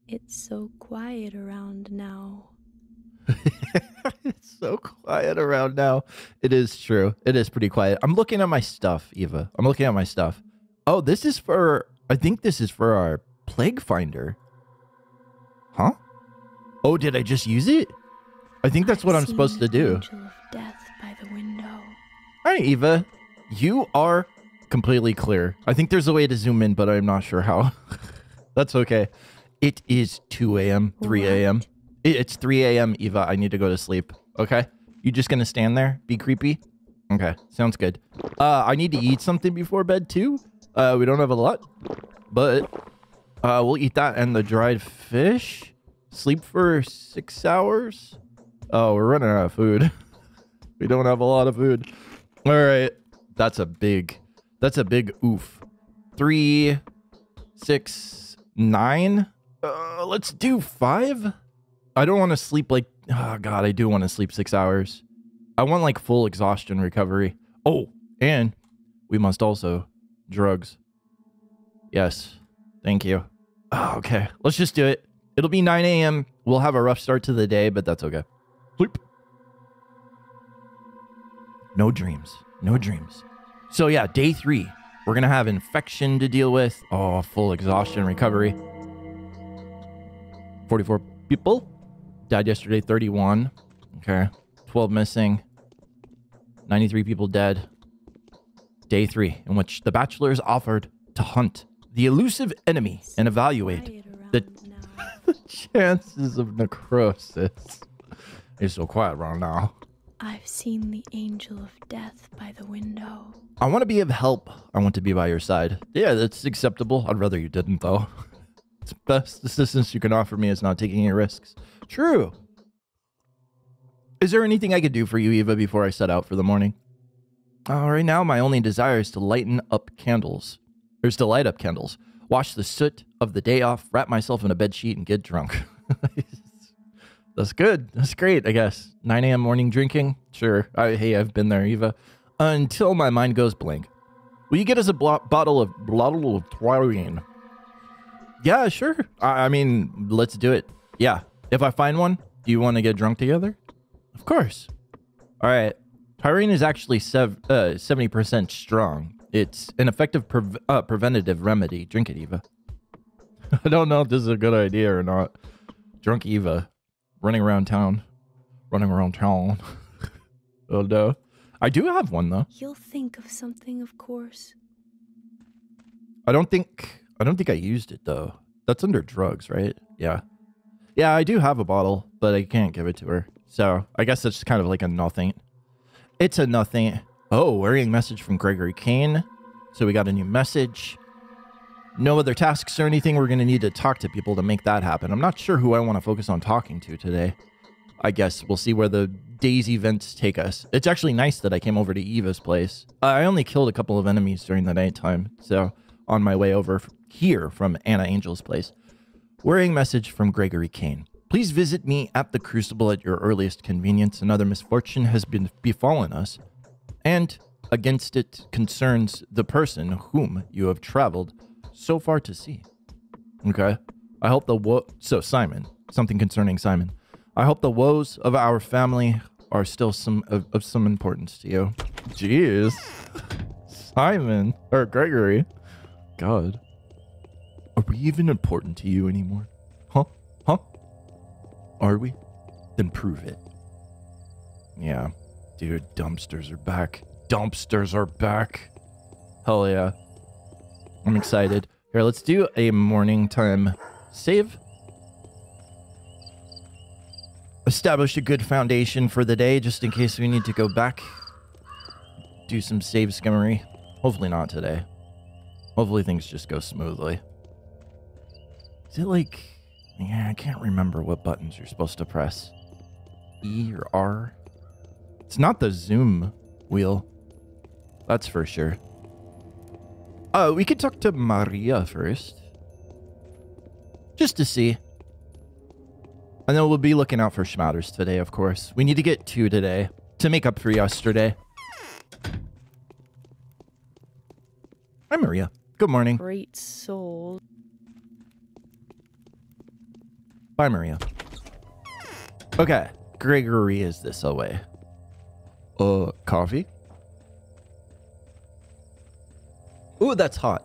It's so quiet around now. It's so quiet around now. It is true. It is pretty quiet. I'm looking at my stuff, Eva. I'm looking at my stuff. Oh, this is for... I think this is for our plague finder. Huh? Oh, did I just use it? I think that's what I'm supposed to do. Angel of death by the window. All right, Eva. You are completely clear. I think there's a way to zoom in, but I'm not sure how. That's okay. It is 2 a.m., 3 a.m. It's 3 a.m., Eva. I need to go to sleep. Okay? You just gonna stand there? Be creepy? Okay. Sounds good. I need to eat something before bed, too. We don't have a lot, but we'll eat that and the dried fish. Sleep for 6 hours. Oh, we're running out of food. We don't have a lot of food. All right. That's a big oof. 3, 6, 9. Let's do 5. I don't want to sleep like, oh God, I do want to sleep 6 hours. I want like full exhaustion recovery. Oh, and we must also drugs. Yes. Thank you. Oh, okay. Let's just do it. It'll be 9 a.m. We'll have a rough start to the day, but that's okay. Sleep. No dreams. No dreams. So yeah, day 3. We're going to have infection to deal with. Oh, full exhaustion recovery. 44 people. Died yesterday, 31. Okay. 12 missing. 93 people dead. Day 3, in which the Bachelor is offered to hunt the elusive enemy and evaluate the chances of necrosis. It's so quiet around now. I've seen the angel of death by the window. I want to be of help. I want to be by your side. Yeah, that's acceptable. I'd rather you didn't, though. It's the best assistance you can offer me is not taking any risks. True. Is there anything I could do for you, Eva, before I set out for the morning? Right now, my only desire is to lighten up candles. Or is to light up candles. Wash the soot of the day off, wrap myself in a bedsheet, and get drunk. That's good. That's great, I guess. 9 a.m. morning drinking? Sure. Hey, I've been there, Eva. Until my mind goes blank. Will you get us a bottle of Twine? Yeah, sure. I mean, let's do it. Yeah. If I find one, do you want to get drunk together? Of course. All right. Tyrene is actually 70% strong. It's an effective preventative remedy. Drink it, Eva. I don't know if this is a good idea or not. Drunk Eva. Running around town. Oh no. I do have one though. You'll think of something, of course. I don't think I used it though. That's under drugs, right? Yeah. Yeah, I do have a bottle, but I can't give it to her. So I guess it's kind of like a nothing. It's a nothing. Oh, worrying message from Gregory Kane. So we got a new message. No other tasks or anything. We're going to need to talk to people to make that happen. I'm not sure who I want to focus on talking to today. I guess we'll see where the day's events take us. It's actually nice that I came over to Eva's place. I only killed a couple of enemies during the nighttime. So on my way over here from Anna Angel's place. Worrying message from Gregory Kane. Please visit me at the Crucible at your earliest convenience. Another misfortune has befallen us. And against it concerns the person whom you have traveled so far to see. Okay. I hope so Simon, something concerning Simon. I hope the woes of our family are still of some importance to you. Jeez. Simon or Gregory. God. Are we even important to you anymore? Huh? Are we? Then prove it. Yeah. Dude, dumpsters are back. Dumpsters are back. Hell yeah. I'm excited. Here, let's do a morning time save. Establish a good foundation for the day, just in case we need to go back. Do some save skimmery. Hopefully not today. Hopefully things just go smoothly. Is it like... Yeah, I can't remember what buttons you're supposed to press. E or R? It's not the zoom wheel. That's for sure. We could talk to Maria first. Just to see. And then we'll be looking out for Schmatters today, of course. We need to get 2 today to make up for yesterday. Hi, Maria. Good morning. Great soul. Bye, Maria. Okay. Gregory is this away. Coffee? Ooh, that's hot.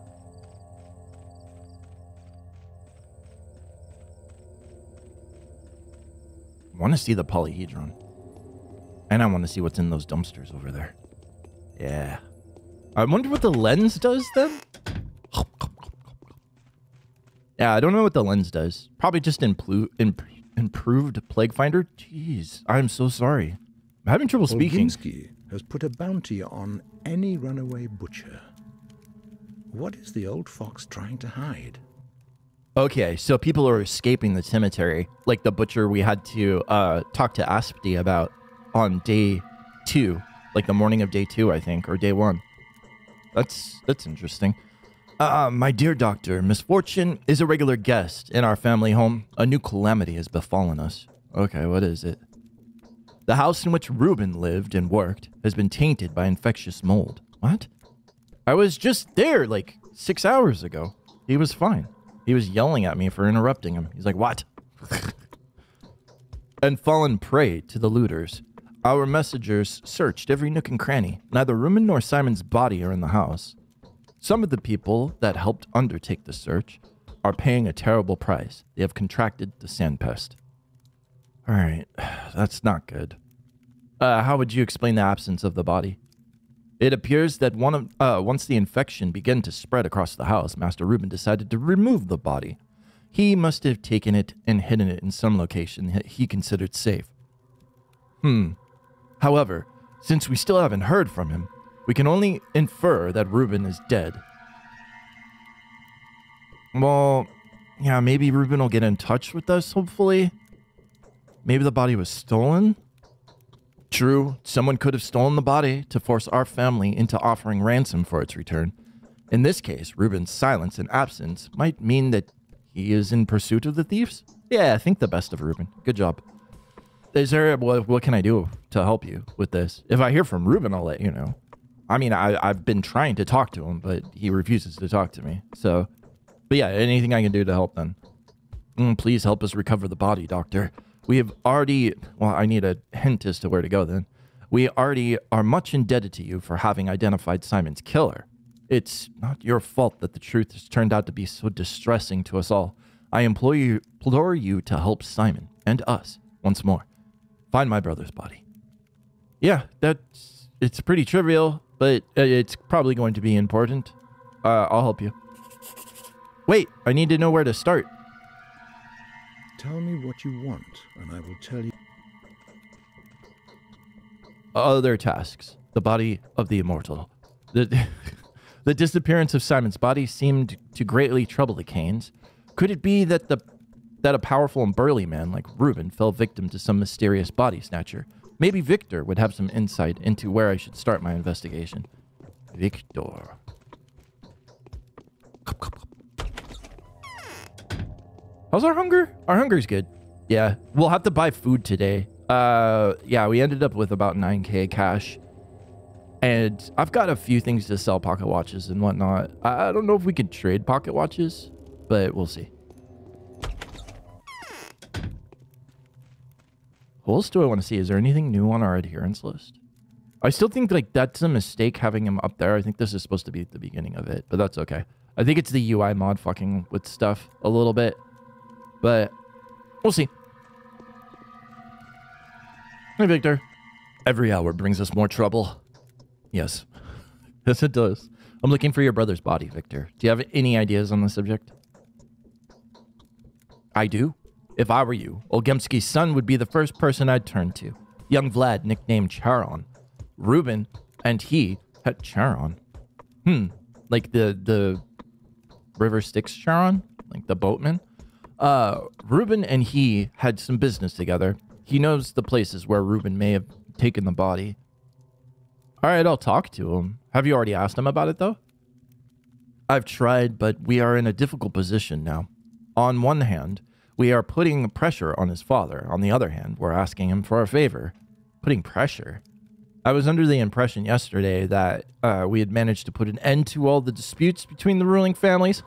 I want to see the polyhedron. And I want to see what's in those dumpsters over there. Yeah. I wonder what the lens does then? Yeah, I don't know what the lens does. Probably just improved plague finder. Jeez, I'm so sorry. I'm having trouble speaking. Olginski has put a bounty on any runaway butcher. What is the old fox trying to hide? Okay, so people are escaping the cemetery, like the butcher we had to talk to Aspty about on day 2, like the morning of day 2, I think, or day 1. That's interesting. My dear doctor, misfortune is a regular guest in our family home. A new calamity has befallen us. Okay, what is it? The house in which Reuben lived and worked has been tainted by infectious mold. What? I was just there like 6 hours ago. He was fine. He was yelling at me for interrupting him. He's like, what? And fallen prey to the looters. Our messengers searched every nook and cranny. Neither Reuben nor Simon's body are in the house. Some of the people that helped undertake the search are paying a terrible price. They have contracted the sand pest. All right, that's not good. How would you explain the absence of the body? It appears that once the infection began to spread across the house, Master Reuben decided to remove the body. He must have taken it and hidden it in some location he considered safe. However, since we still haven't heard from him, we can only infer that Reuben is dead. Well, yeah, maybe Reuben will get in touch with us, hopefully. Maybe the body was stolen? True, someone could have stolen the body to force our family into offering ransom for its return. In this case, Reuben's silence and absence might mean that he is in pursuit of the thieves? Yeah, I think the best of Reuben. Good job. Is there, what can I do to help you with this? If I hear from Reuben, I'll let you know. I mean, I've been trying to talk to him, but he refuses to talk to me. So, but yeah, anything I can do to help then. Please help us recover the body, doctor. We have already, well, I need a hint as to where to go then. We already are much indebted to you for having identified Simon's killer. It's not your fault that the truth has turned out to be so distressing to us all. I implore you to help Simon and us once more. Find my brother's body. Yeah, it's pretty trivial, but it's probably going to be important. I'll help you. Wait, I need to know where to start. Tell me what you want, and I will tell you. Other tasks. The body of the immortal. The disappearance of Simon's body seemed to greatly trouble the Canes. Could it be that a powerful and burly man like Reuben fell victim to some mysterious body snatcher? Maybe Victor would have some insight into where I should start my investigation. Victor. How's our hunger? Our hunger's good. Yeah, we'll have to buy food today. Yeah, we ended up with about 9k cash. And I've got a few things to sell, pocket watches and whatnot. I don't know if we could trade pocket watches, but we'll see. Who else do I want to see? Is there anything new on our adherence list? I still think like that's a mistake having him up there. I think this is supposed to be at the beginning of it, but that's okay. I think it's the UI mod fucking with stuff a little bit, but we'll see. Hey, Victor. Every hour brings us more trouble. Yes. Yes, it does. I'm looking for your brother's body, Victor. Do you have any ideas on the subject? I do. If I were you, Olgemski's son would be the first person I'd turn to. Young Vlad, nicknamed Charon. Reuben and he had Charon. Like the River Styx Charon? Like the boatman? Reuben and he had some business together. He knows the places where Reuben may have taken the body. All right, I'll talk to him. Have you already asked him about it, though? I've tried, but we are in a difficult position now. On one hand, we are putting pressure on his father. On the other hand, we're asking him for a favor. Putting pressure? I was under the impression yesterday that we had managed to put an end to all the disputes between the ruling families.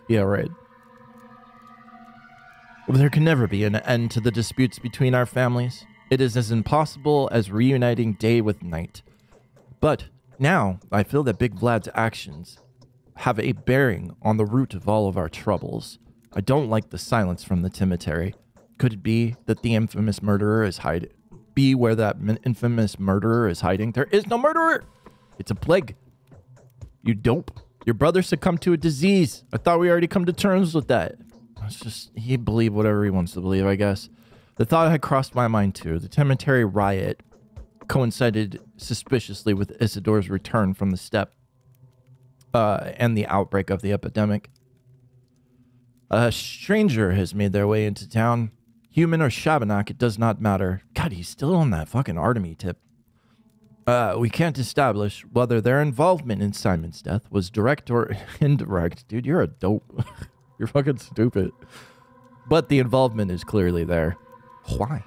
Yeah, right. There can never be an end to the disputes between our families. It is as impossible as reuniting day with night. But now I feel that Big Vlad's actions have a bearing on the root of all of our troubles. I don't like the silence from the cemetery. Could it be that the infamous murderer is hiding? Be where that infamous murderer is hiding? There is no murderer! It's a plague. You dope. Your brother succumbed to a disease. I thought we already come to terms with that. It's just, he believed whatever he wants to believe, I guess. The thought had crossed my mind too. The cemetery riot coincided suspiciously with Isidore's return from the steppe and the outbreak of the epidemic. A stranger has made their way into town. Human or Shabbanak, it does not matter. God, he's still on that fucking Artemy tip. We can't establish whether their involvement in Simon's death was direct or indirect. Dude, you're a dope. You're fucking stupid. But the involvement is clearly there. Why?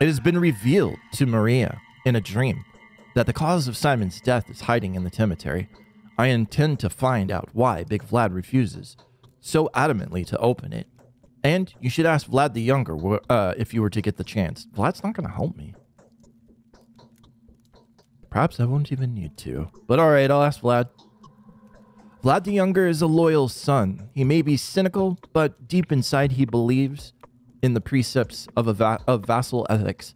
It has been revealed to Maria in a dream that the cause of Simon's death is hiding in the cemetery. I intend to find out why Big Vlad refuses so adamantly to open it. And you should ask Vlad the Younger if you were to get the chance. Vlad's not going to help me. Perhaps I won't even need to. But alright, I'll ask Vlad. Vlad the Younger is a loyal son. He may be cynical, but deep inside he believes in the precepts of vassal ethics.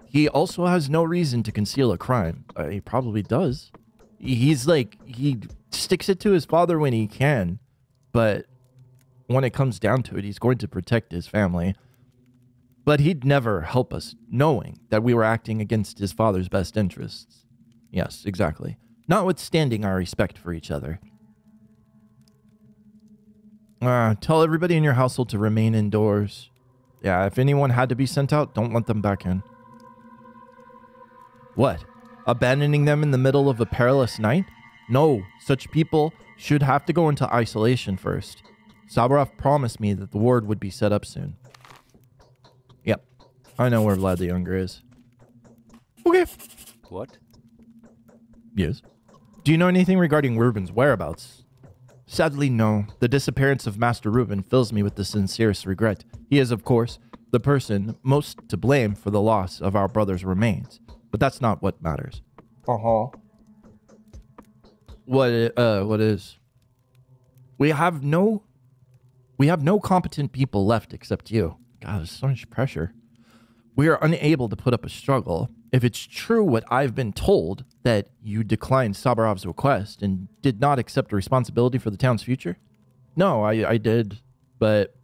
He also has no reason to conceal a crime. He probably does. He's like, he sticks it to his father when he can, but when it comes down to it, he's going to protect his family. But he'd never help us, knowing that we were acting against his father's best interests. Yes, exactly. Notwithstanding our respect for each other. Tell everybody in your household to remain indoors. Yeah, if anyone had to be sent out, don't let them back in. What? Abandoning them in the middle of a perilous night? No, such people should have to go into isolation first. Sabarov promised me that the ward would be set up soon. Yep, I know where Vlad the Younger is. Okay. What? Yes. Do you know anything regarding Reuben's whereabouts? Sadly, no. The disappearance of Master Reuben fills me with the sincerest regret. He is, of course, the person most to blame for the loss of our brother's remains. But that's not what matters. Uh-huh. What is? We have no competent people left except you. God, there's so much pressure. We are unable to put up a struggle. If it's true what I've been told, that you declined Sabarov's request and did not accept responsibility for the town's future? No, I did, but...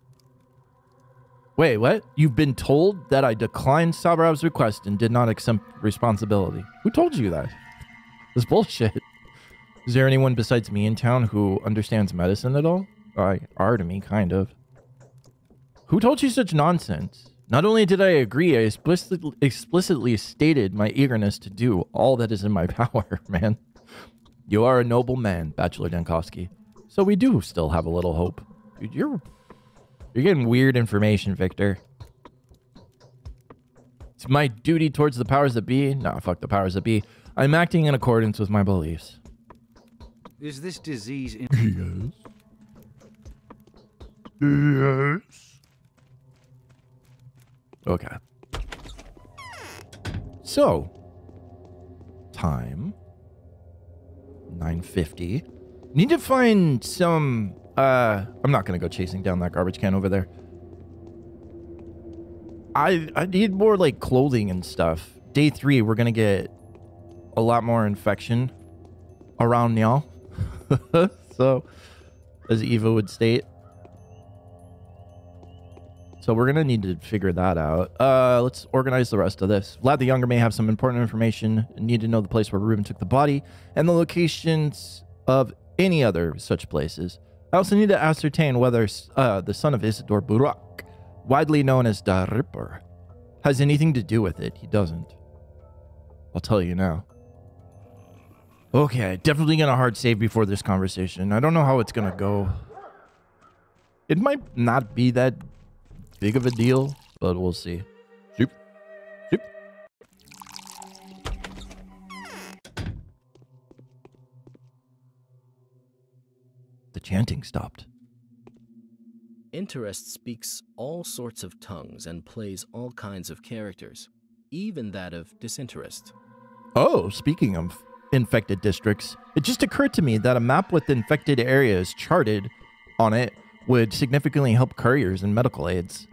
Wait, what? You've been told that I declined Sabarov's request and did not accept responsibility? Who told you that? This bullshit. Is there anyone besides me in town who understands medicine at all? Artemy, kind of. Who told you such nonsense? Not only did I agree, I explicitly stated my eagerness to do all that is in my power, man. You are a noble man, Bachelor Dankovsky. So we do still have a little hope. Dude, you're getting weird information, Victor. It's my duty towards the powers that be. Nah, fuck the powers that be. I'm acting in accordance with my beliefs. Is this disease in... Yes. Yes. Okay. So, time 9:50. Need to find some I'm not gonna go chasing down that garbage can over there. I need more like clothing and stuff. Day 3, we're gonna get a lot more infection around y'all. So, as Eva would state. So we're going to need to figure that out. Let's organize the rest of this. Vlad the Younger may have some important information. Need to know the place where Reuben took the body and the locations of any other such places. I also need to ascertain whether the son of Isidore Burak, widely known as the Ripper, has anything to do with it. He doesn't. I'll tell you now. Okay, definitely going to hard save before this conversation. I don't know how it's going to go. It might not be that big of a deal, but we'll see. Zoop. Zoop. The chanting stopped. Interest speaks all sorts of tongues and plays all kinds of characters, even that of disinterest. Oh, speaking of infected districts, it just occurred to me that a map with infected areas charted on it would significantly help couriers and medical aids.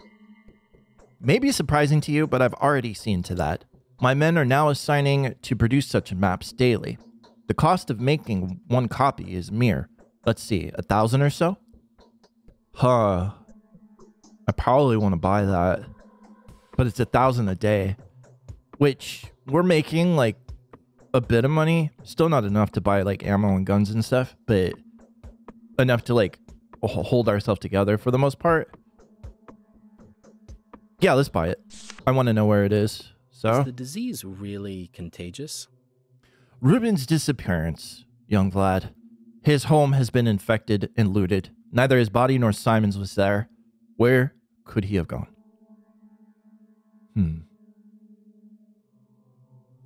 Maybe surprising to you, but I've already seen to that. My men are now assigning to produce such maps daily. The cost of making one copy is mere, let's see, 1,000 or so? Huh. I probably want to buy that. But it's 1,000 a day, which we're making like a bit of money. Still not enough to buy like ammo and guns and stuff, but enough to like hold ourselves together for the most part. Yeah, let's buy it. I want to know where it is. So, Is the disease really contagious? Ruben's disappearance, young Vlad. His home has been infected and looted. Neither his body nor Simon's was there. Where could he have gone?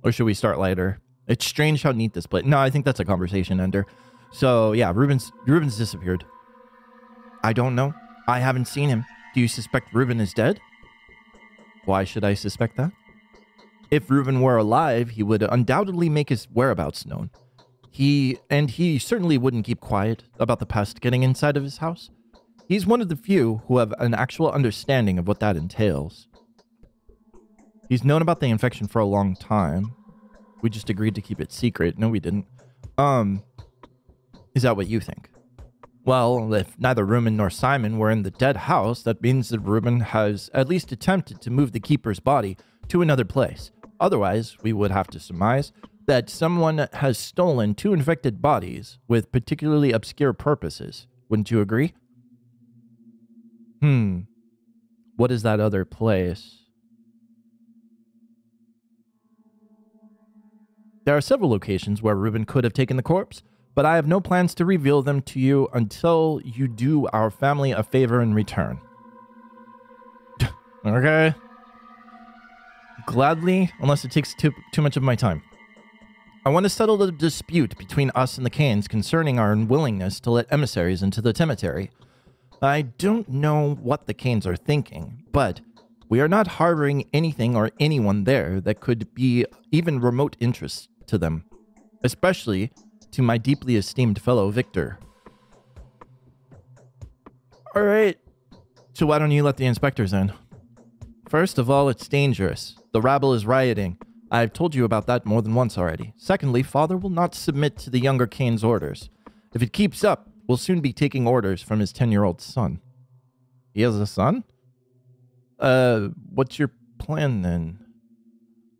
Or should we start later? It's strange how neat this place. No, I think that's a conversation ender. So yeah, Ruben's disappeared. I don't know. I haven't seen him. Do you suspect Ruben is dead? Why should I suspect that? If Ruben were alive, he would undoubtedly make his whereabouts known. He certainly wouldn't keep quiet about the pest getting inside of his house. He's one of the few who have an actual understanding of what that entails. He's known about the infection for a long time. We just agreed to keep it secret. No, we didn't. Is that what you think? Well, if neither Ruben nor Simon were in the dead house, that means that Ruben has at least attempted to move the keeper's body to another place. Otherwise, we would have to surmise that someone has stolen 2 infected bodies with particularly obscure purposes. Wouldn't you agree? What is that other place? There are several locations where Ruben could have taken the corpse, but I have no plans to reveal them to you until you do our family a favor in return. Okay. Gladly, unless it takes too much of my time. I want to settle the dispute between us and the Canes concerning our unwillingness to let emissaries into the cemetery. I don't know what the Canes are thinking, but we are not harboring anything or anyone there that could be even remote interest to them, especially to my deeply esteemed fellow Victor. All right, so why don't you let the inspectors in? First of all, it's dangerous. The rabble is rioting. I've told you about that more than once already. Secondly, Father will not submit to the younger Cain's orders. If it keeps up, we'll soon be taking orders from his 10-year-old son. He has a son? What's your plan then?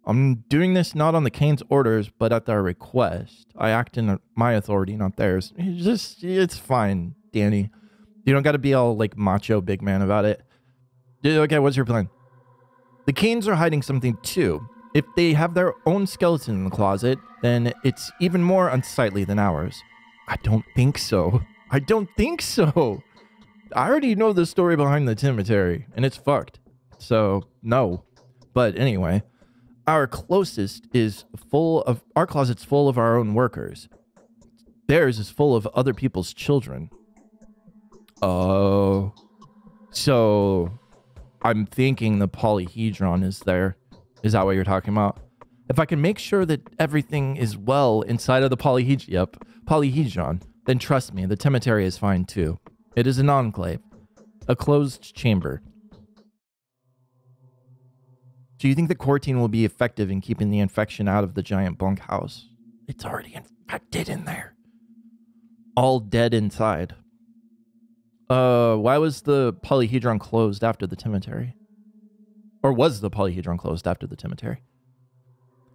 I'm doing this not on the Cain's orders, but at their request. I act in my authority, not theirs. It's fine, Danny. You don't got to be all like macho big man about it. Okay, what's your plan? The Cains are hiding something too. If they have their own skeleton in the closet, then it's even more unsightly than ours. I don't think so. I don't think so. I already know the story behind the cemetery, and it's fucked. So, no. But anyway, our closet's full of our own workers. Theirs is full of other people's children. Oh. So, I'm thinking the polyhedron is there. Is that what you're talking about? If I can make sure that everything is well inside of the polyhedron, then trust me, the cemetery is fine too. It is an enclave, a closed chamber. Do you think the quarantine will be effective in keeping the infection out of the giant bunkhouse? It's already infected in there. All dead inside. Why was the polyhedron closed after the cemetery? Or was the polyhedron closed after the cemetery?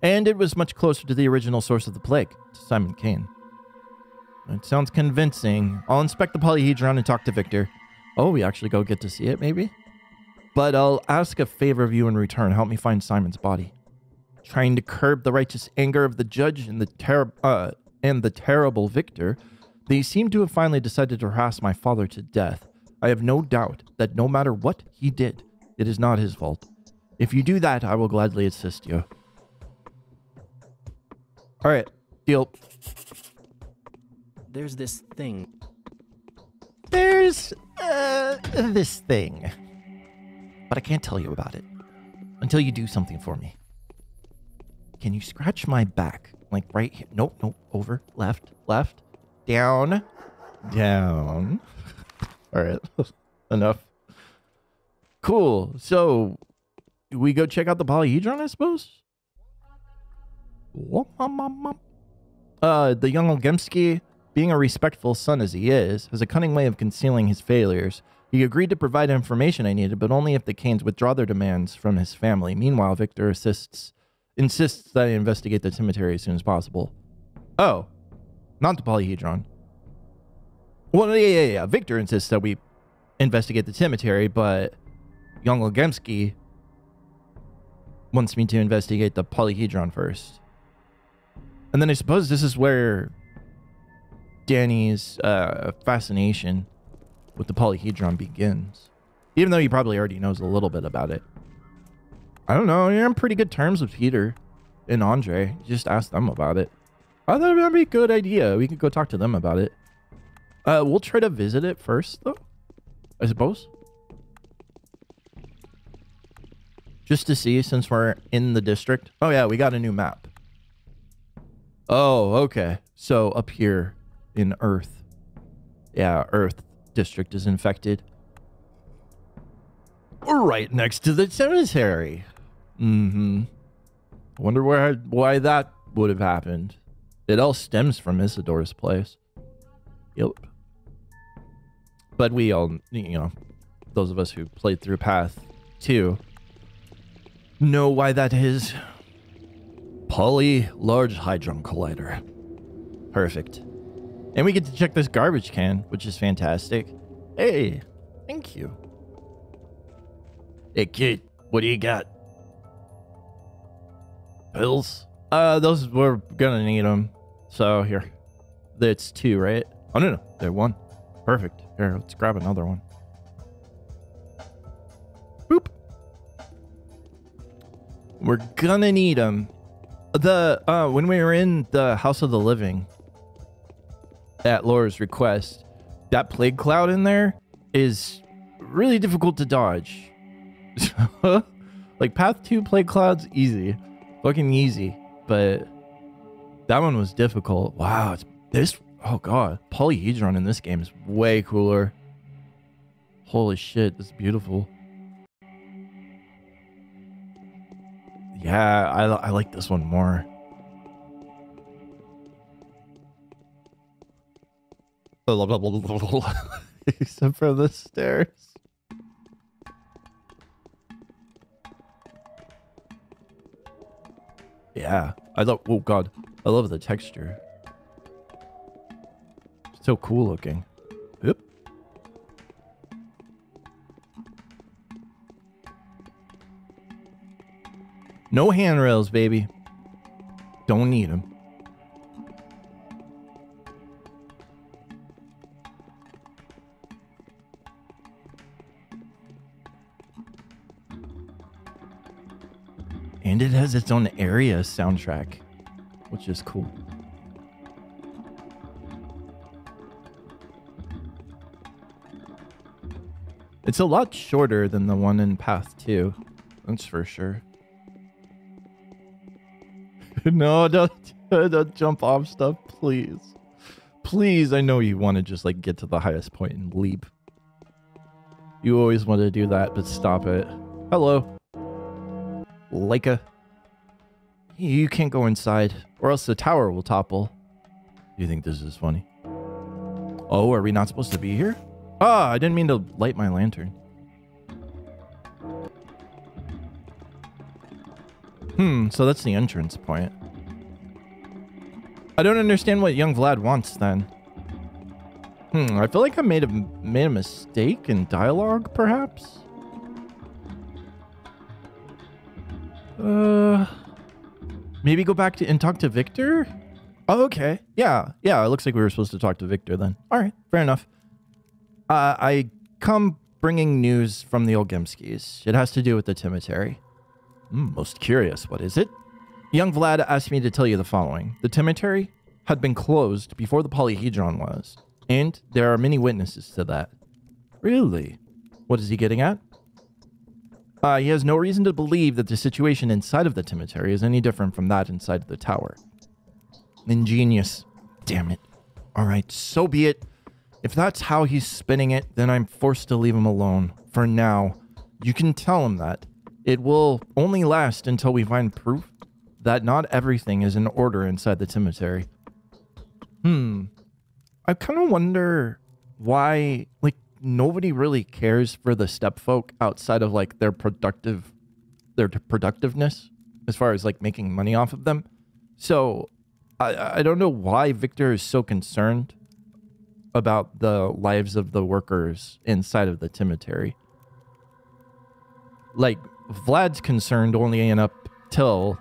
And it was much closer to the original source of the plague, to Simon Cain. It sounds convincing. I'll inspect the polyhedron and talk to Victor. Oh, we actually go get to see it, maybe? But I'll ask a favor of you in return. Help me find Simon's body. Trying to curb the righteous anger of the judge and the terrible Victor, they seem to have finally decided to harass my father to death. I have no doubt that no matter what he did, it is not his fault. If you do that, I will gladly assist you. All right, deal. There's this thing. There's this thing. But I can't tell you about it until you do something for me. Can you scratch my back? Like right here. Nope, nope. Over. Left. Left. Down. Down. All right. Enough. Cool. So, we go check out the polyhedron, I suppose? The young Olgemski, being a respectful son as he is, has a cunning way of concealing his failures. He agreed to provide information I needed, but only if the Canes withdraw their demands from his family. Meanwhile, Victor insists that I investigate the cemetery as soon as possible. Oh, not the polyhedron. Well, yeah. Victor insists that we investigate the cemetery, but young Olgemski wants me to investigate the polyhedron first. And then I suppose this is where Danny's fascination with the polyhedron begins. Even though he probably already knows a little bit about it. I don't know. You're on pretty good terms with Peter and Andre. Just ask them about it. I thought that'd be a good idea. We could go talk to them about it. We'll try to visit it first, though. I suppose. Just to see, since we're in the district. Oh, yeah, we got a new map. Oh, okay. So, up here in Earth. Yeah, Earth district is infected. We're right next to the cemetery. Mm-hmm. Wonder why that would have happened. It all stems from Isidore's place. Yep. But we all, you know, those of us who played through Path 2 know why that is. Large Hadron Collider. Perfect. And we get to check this garbage can, which is fantastic. Hey, thank you. Hey, kid, what do you got? Pills? Those, we're gonna need them. So, here. That's 2, right? Oh, no. They're 1. Perfect. Here, let's grab another one. Boop. We're gonna need them. When we were in the House of the Living, at Laura's request, that plague cloud in there is really difficult to dodge. Like, Path 2 plague clouds, easy. Fucking easy. But that one was difficult. Wow, oh god. Polyhedron in this game is way cooler. Holy shit, this is beautiful. Yeah, I like this one more. Except for the stairs. Yeah, oh god, I love the texture. It's so cool looking. Yep. No handrails, baby. Don't need them. And it has its own area soundtrack, which is cool. It's a lot shorter than the one in Path 2. That's for sure. No, don't jump off stuff, please. Please, I know you want to just like get to the highest point and leap. You always want to do that, but stop it. Hello. Leica. You can't go inside, or else the tower will topple. Do you think this is funny? Oh, are we not supposed to be here? Ah, I didn't mean to light my lantern. So that's the entrance point. I don't understand what young Vlad wants then. I feel like I made a mistake in dialogue, perhaps? Maybe go back and talk to Victor? Oh, okay. Yeah, it looks like we were supposed to talk to Victor then. All right, fair enough. I come bringing news from the Olgemskis. It has to do with the cemetery. Most curious, what is it? Young Vlad asked me to tell you the following. The cemetery had been closed before the polyhedron was. And there are many witnesses to that. Really? What is he getting at? He has no reason to believe that the situation inside of the cemetery is any different from that inside the tower. Ingenious. Damn it. All right, so be it. If that's how he's spinning it, then I'm forced to leave him alone. For now, you can tell him that. It will only last until we find proof that not everything is in order inside the cemetery. I kind of wonder why, like, nobody really cares for the stepfolk outside of, like, their productiveness as far as, like, making money off of them. So I don't know why Victor is so concerned about the lives of the workers inside of the cemetery. Like, Vlad's concerned only up till,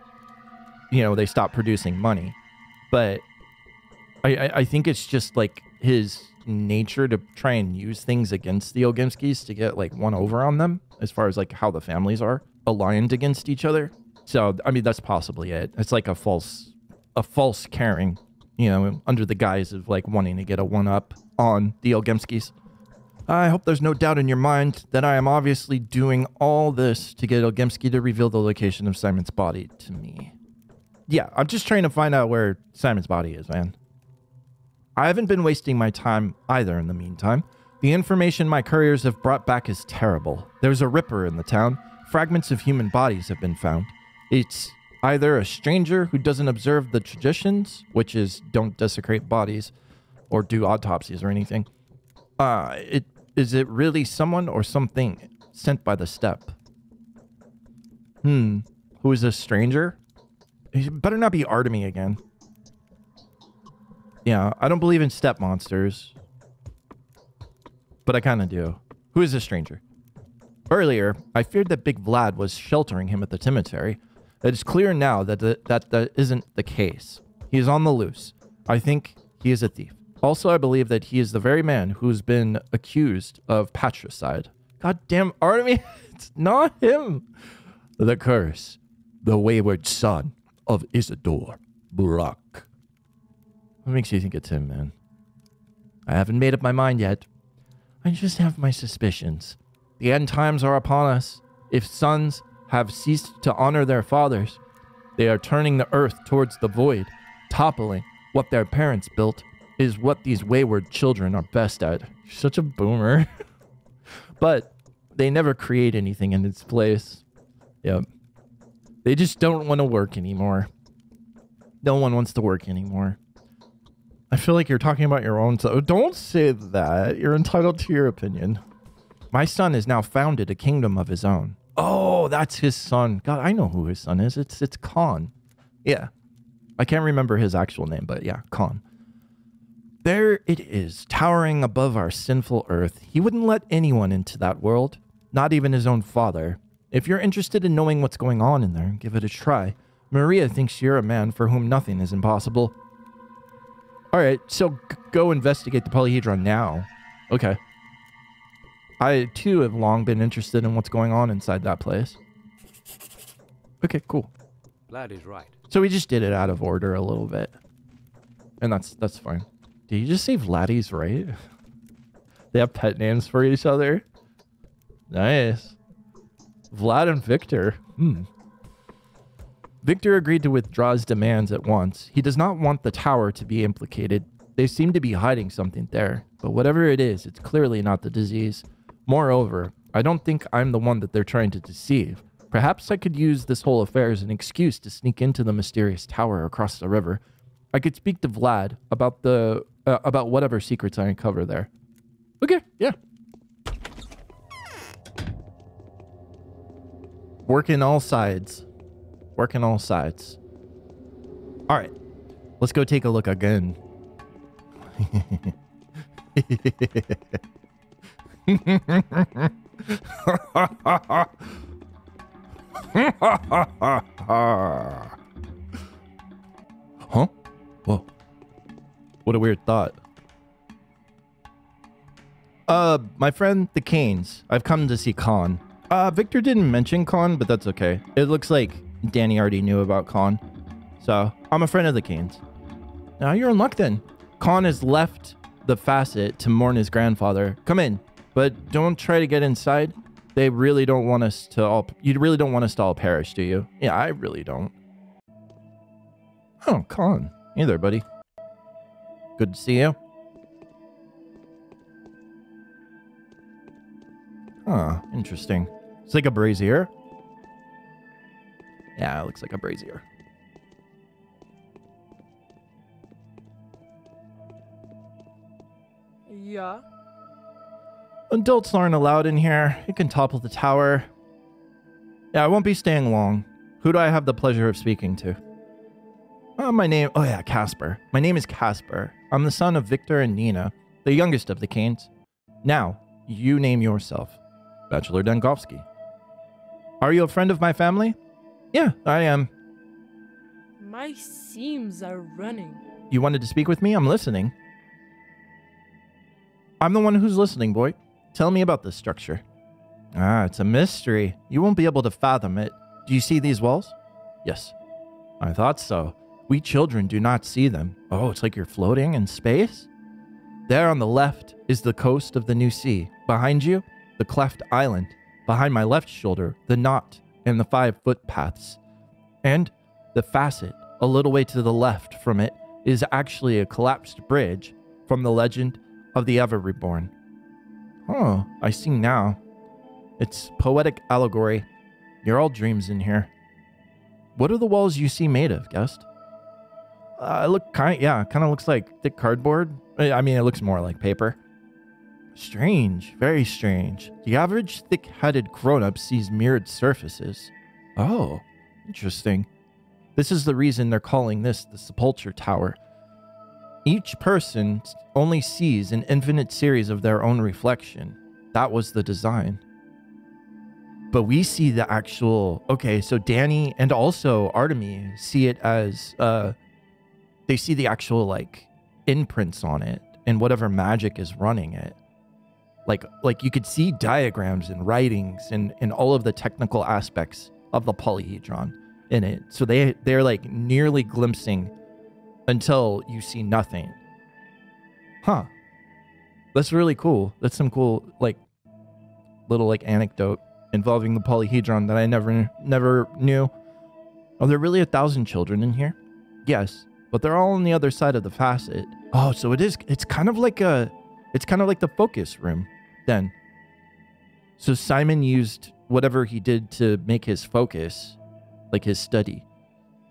you know, they stop producing money. But I think it's just, like, his nature to try and use things against the Oginskis to get, like, one over on them as far as, like, how the families are aligned against each other. So, I mean, that's possibly it. It's like a false caring, you know, under the guise of, like, wanting to get a one-up on the Oginskis. I hope there's no doubt in your mind that I am obviously doing all this to get Oginski to reveal the location of Simon's body to me. Yeah, I'm just trying to find out where Simon's body is, man. I haven't been wasting my time either in the meantime. The information my couriers have brought back is terrible. There's a ripper in the town. Fragments of human bodies have been found. It's either a stranger who doesn't observe the traditions, which is don't desecrate bodies or do autopsies or anything. Is it really someone or something sent by the steppe? Who is a stranger? He better not be Artemy again. Yeah, I don't believe in steppe monsters. But I kind of do. Who is a stranger? Earlier, I feared that Big Vlad was sheltering him at the cemetery. It is clear now that that isn't the case. He is on the loose. I think he is a thief. Also, I believe that he is the very man who's been accused of patricide. Goddamn Artemy, it's not him. The curse. The wayward son of Isidore Burak. What makes you think it's him, man? I haven't made up my mind yet. I just have my suspicions. The end times are upon us. If sons have ceased to honor their fathers, they are turning the earth towards the void. Toppling what their parents built is what these wayward children are best at. You're such a boomer. But they never create anything in its place. Yep. They just don't want to work anymore. No one wants to work anymore. I feel like you're talking about your own son. Don't say that. You're entitled to your opinion. My son has now founded a kingdom of his own. Oh, that's his son. God, I know who his son is. It's Khan. Yeah. I can't remember his actual name, but yeah, Khan. There it is, towering above our sinful earth. He wouldn't let anyone into that world, not even his own father. If you're interested in knowing what's going on in there, give it a try. Maria thinks you're a man for whom nothing is impossible. All right, so go investigate the polyhedron now. Okay. I, too, have long been interested in what's going on inside that place. Okay, cool. Vlad is right. So we just did it out of order a little bit. And that's fine. Did you just say Vladdy's right? They have pet names for each other? Nice. Vlad and Victor. Victor agreed to withdraw his demands at once. He does not want the tower to be implicated. They seem to be hiding something there. But whatever it is, it's clearly not the disease. Moreover, I don't think I'm the one that they're trying to deceive. Perhaps I could use this whole affair as an excuse to sneak into the mysterious tower across the river. I could speak to Vlad about whatever secrets I uncover there. Okay, yeah. Working all sides. Working all sides. All right, let's go take a look again. Huh? Whoa. What a weird thought. My friend, the Canes. I've come to see Khan. Victor didn't mention Khan, but that's okay. It looks like Danny already knew about Khan. So, I'm a friend of the Canes. Now you're in luck then. Khan has left the facet to mourn his grandfather. Come in, but don't try to get inside. They really don't want us to all... You really don't want us to all perish, do you? Yeah, I really don't. Oh, Colin. Hey there, buddy. Good to see you. Huh, interesting. It's like a brazier. Yeah, it looks like a brazier. Yeah. Adults aren't allowed in here. You can topple the tower. Yeah, I won't be staying long. Who do I have the pleasure of speaking to? Oh yeah, Casper. My name is Casper. I'm the son of Victor and Nina, the youngest of the Canes. Now, you name yourself. Bachelor Dankovsky. Are you a friend of my family? Yeah, I am. My seams are running. You wanted to speak with me? I'm listening. I'm the one who's listening, boy. Tell me about this structure. Ah, it's a mystery. You won't be able to fathom it. Do you see these walls? Yes. I thought so. We children do not see them. Oh, it's like you're floating in space? There on the left is the coast of the new sea. Behind you, the cleft island. Behind my left shoulder, the knot and the 5 footpaths. And the facet, a little way to the left from it, is actually a collapsed bridge from the legend of the Ever Reborn. Oh, I see now. It's poetic allegory. You're all dreams in here. What are the walls you see made of, guest? Kind of looks like thick cardboard. I mean, it looks more like paper. Strange, very strange. The average thick-headed grown-up sees mirrored surfaces. Oh, interesting. This is the reason they're calling this the Sepulture Tower. Each person only sees an infinite series of their own reflection. That was the design. But we see the actual... Okay, so Danny and also Artemis see it as... they see the actual, like, imprints on it and whatever magic is running it. Like you could see diagrams and writings and all of the technical aspects of the polyhedron in it. So they're like nearly glimpsing until you see nothing. Huh. That's really cool. That's some cool, like, little, like, anecdote involving the polyhedron that I never knew. Are there really 1,000 children in here? Yes, but they're all on the other side of the facet. Oh, so it's kind of like the focus room then. So Simon used whatever he did to make his focus, like his study,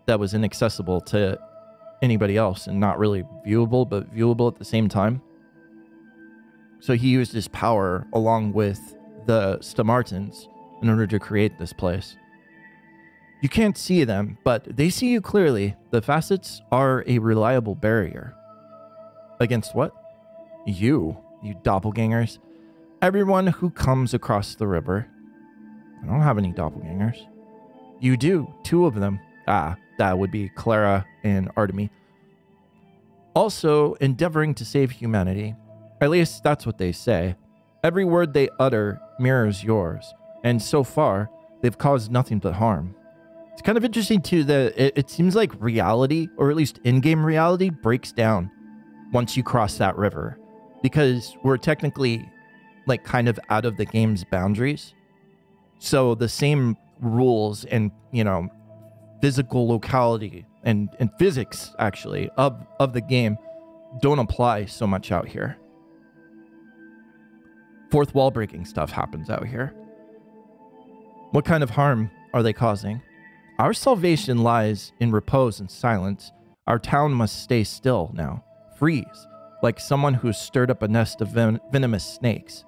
that was inaccessible to anybody else and not really viewable, but viewable at the same time. So he used his power along with the Stamartins in order to create this place. You can't see them, but they see you clearly. The facets are a reliable barrier. Against what? You doppelgangers. Everyone who comes across the river. I don't have any doppelgangers. You do, 2 of them. Ah, that would be Clara and Artemis. Also endeavoring to save humanity. At least that's what they say. Every word they utter mirrors yours, and so far, they've caused nothing but harm. It's kind of interesting too that it seems like reality, or at least in-game reality, breaks down once you cross that river, because we're technically like kind of out of the game's boundaries. So the same rules and, you know, physical locality and physics actually of the game don't apply so much out here. Fourth wall breaking stuff happens out here. What kind of harm are they causing? Our salvation lies in repose and silence. Our town must stay still now. Freeze, like someone who's stirred up a nest of venomous snakes.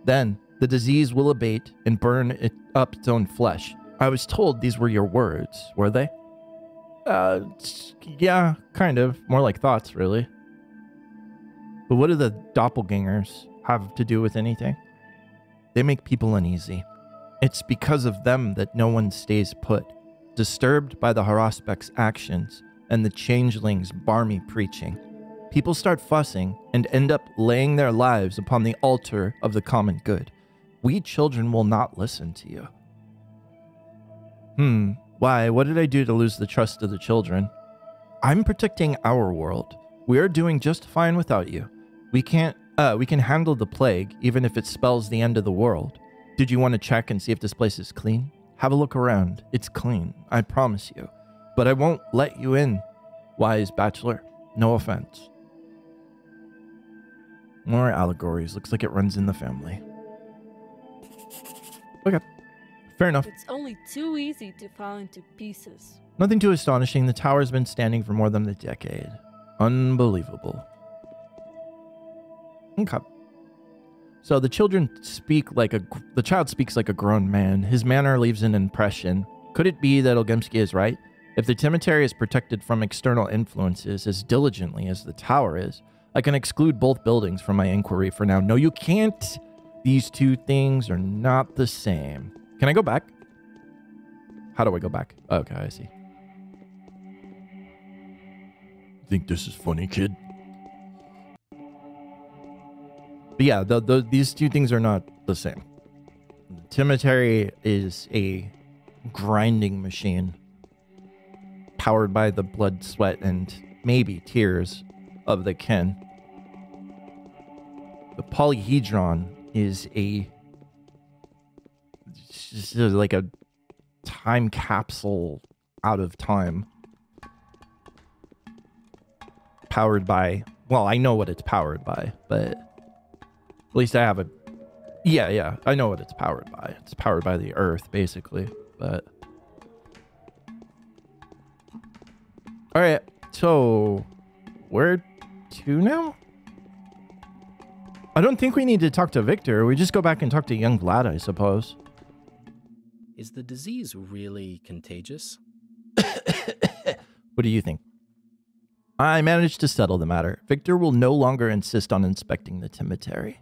Then the disease will abate and burn it up its own flesh. I was told these were your words, were they? Yeah, kind of. More like thoughts, really. But what do the doppelgangers have to do with anything? They make people uneasy. It's because of them that no one stays put, disturbed by the Haraspec's actions and the changeling's barmy preaching. People start fussing and end up laying their lives upon the altar of the common good. We children will not listen to you. Why? What did I do to lose the trust of the children? I'm protecting our world. We are doing just fine without you. We can handle the plague, even if it spells the end of the world. Did you want to check and see if this place is clean? Have a look around. It's clean, I promise you. But I won't let you in, wise bachelor. No offense. More allegories. Looks like it runs in the family. Okay. Fair enough. It's only too easy to fall into pieces. Nothing too astonishing. The tower's been standing for more than a decade. Unbelievable. Okay. So the child speaks like a grown man. His manner leaves an impression. Could it be that Olgimsky is right? If the cemetery is protected from external influences as diligently as the tower is, I can exclude both buildings from my inquiry for now. No, you can't. These two things are not the same. Can I go back? How do I go back? Okay, I see. Think this is funny, kid? But yeah, these two things are not the same. The cemetery is a grinding machine powered by the blood, sweat, and maybe tears of the kin. The polyhedron is like a time capsule out of time. Powered by, well, I know what it's powered by, but at least I have a, yeah, I know what it's powered by. It's powered by the Earth, basically, but. All right, so where to now? I don't think we need to talk to Victor. We just go back and talk to young Vlad, I suppose. Is the disease really contagious? What do you think? I managed to settle the matter. Victor will no longer insist on inspecting the cemetery.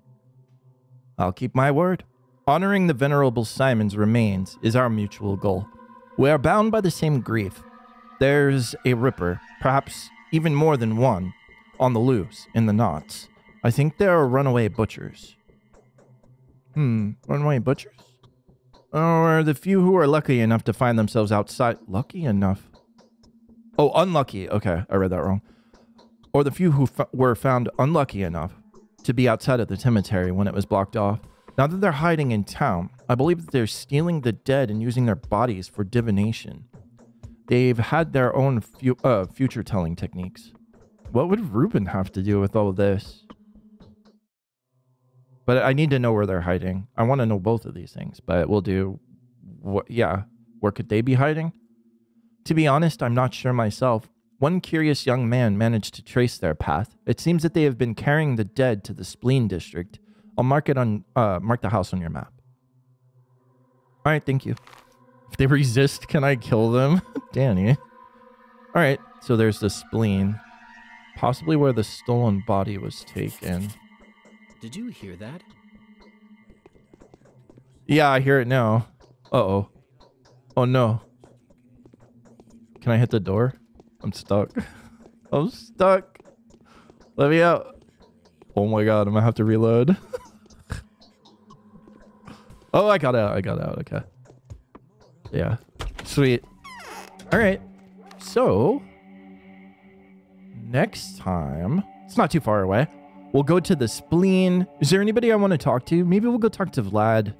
I'll keep my word. Honoring the Venerable Simon's remains is our mutual goal. We are bound by the same grief. There's a ripper, perhaps even more than one, on the loose in the knots. I think there are runaway butchers. Runaway butchers? Or the few who are lucky enough to find themselves outside. Lucky enough? Oh, unlucky. Okay, I read that wrong. Or the few who were found unlucky enough to be outside of the cemetery when it was blocked off. Now that they're hiding in town, I believe that they're stealing the dead and using their bodies for divination. They've had their own future-telling techniques. What would Ruben have to do with all of this? But I need to know where they're hiding. I want to know both of these things, but we'll do... where could they be hiding? To be honest, I'm not sure myself. One curious young man managed to trace their path. It seems that they have been carrying the dead to the spleen district. I'll mark the house on your map. All right, thank you. If they resist, can I kill them? Danny. All right, so there's the spleen. Possibly where the stolen body was taken. Did you hear that? Yeah, I hear it now. Uh-oh. Oh, no. Can I hit the door? I'm stuck. I'm stuck. Let me out. Oh my god, I'm gonna have to reload. Oh, I got out. Okay. Yeah. Sweet. All right. So, next time, it's not too far away. We'll go to the spleen. Is there anybody I want to talk to? Maybe we'll go talk to Vlad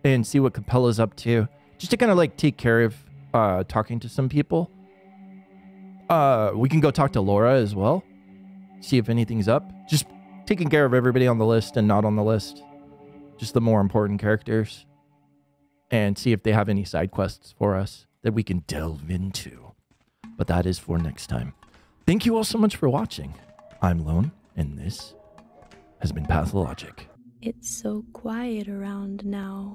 and see what Capella's up to. Just to kind of like take care of talking to some people. We can go talk to Laura as well. See if anything's up. Just taking care of everybody on the list and not on the list. Just the more important characters. And see if they have any side quests for us that we can delve into. But that is for next time. Thank you all so much for watching. I'm Lone, and this has been Pathologic. It's so quiet around now.